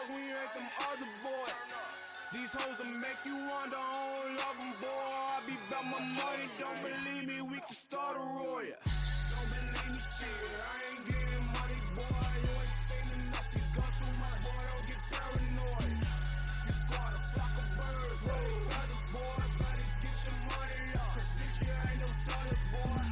fuck when you ain't them other boys. These hoes will make you wonder, I don't love them, boy. I be about my money, don't believe me, we can start a roar. Don't believe me, shit, I ain't getting money, boy. You ain't seen enough, these guns so much, boy, don't get paranoid. You squad a flock of birds, wait, brothers, boy, better get your money up, cause this shit ain't no toilet, boy.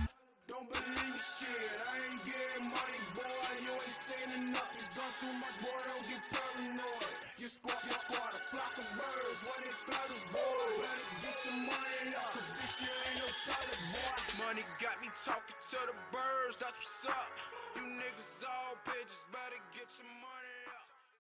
Don't believe me, shit, I ain't getting money, boy. You ain't seen enough, these guns so much, boy, don't get paranoid. You squad a flock of birds, when it feathers, boy, better get your money up, cause this shit ain't no toilet, boy. Money got me talking to the birds, that's what's up. You niggas all bitches, better get your money.